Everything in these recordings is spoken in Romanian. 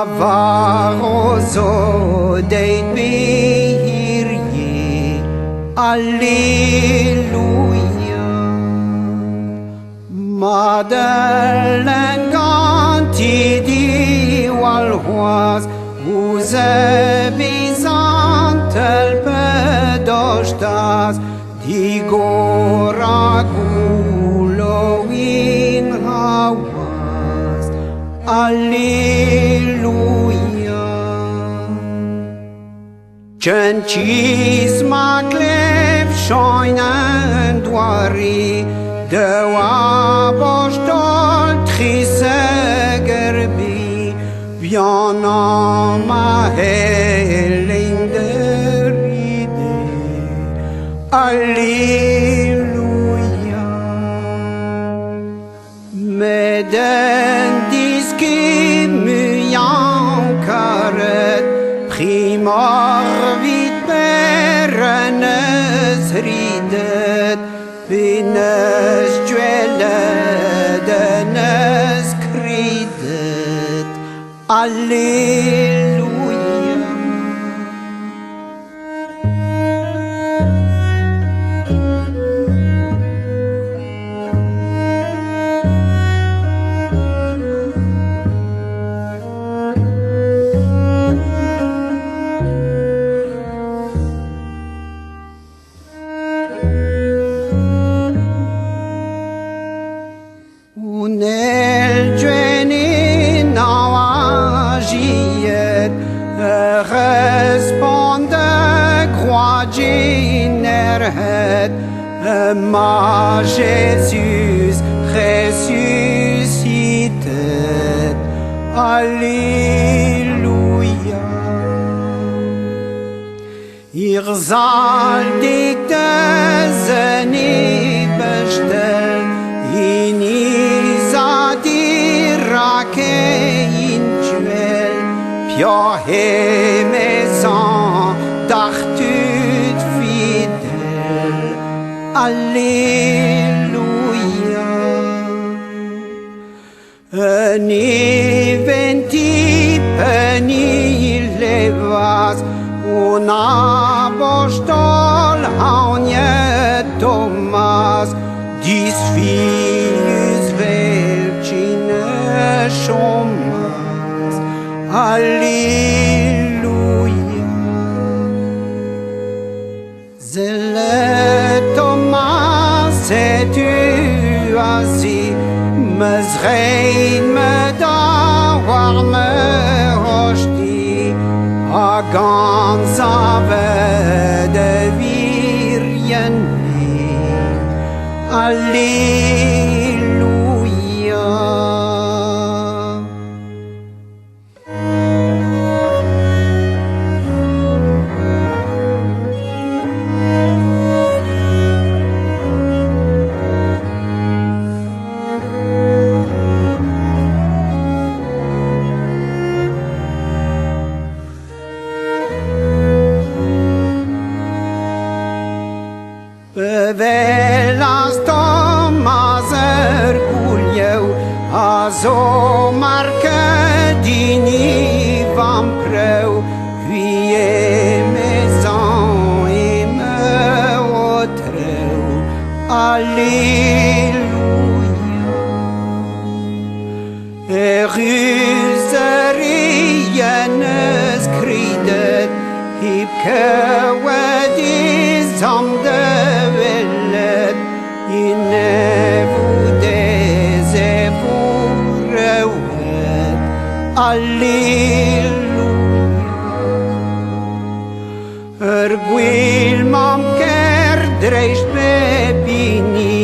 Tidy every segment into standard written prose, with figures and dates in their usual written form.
avaroso deit bihirie, Alleluia. Madeleine ganti di walhoas, vous bisantel pedostas, di goragulo in hawas, Alleluia. Cencis maclef shoinen doari, de wabostol trisegerbi, Viana ma heling der idee, Alleluia. Meden diski myankaret, primar vit berenes ridet, Bines dwelledenes kridet, Alleluia. Unel genin awagiet, responde croaginerhet, ma Jesus ressuscitet, Alleluia. Ihr saldigte seni bestell, in Isadirake in Juel, Pia hemesan dachtut fidel, Alleluia. Ni venti peni levas, un apostol haunie Thomas, dis Filius velcine chomas, Alleluia. Zele Thomas et tu asi, mezrein me dawar me hoshti, a gans avede virjen, Alleluia. Bevelas Thomas ergulieu, azo marcă dini vam preu, vie mezan e me otreu, Alleluia. Russerienes kridet, hipke wedis am de vellet, in evudes evureuet, Alleluia. Erguil mam kerdreist bebini,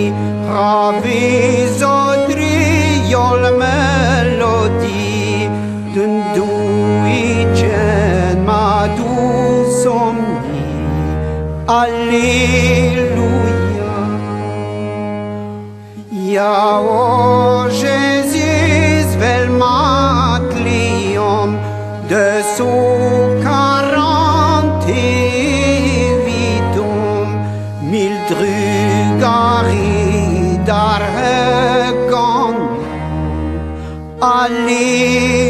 ravis odriol melodi, dându-i ma du somni, Alleluia. Ja, o Jésus vel matlium, de su 40 vitum, mil drugari dar högon, Alleluia.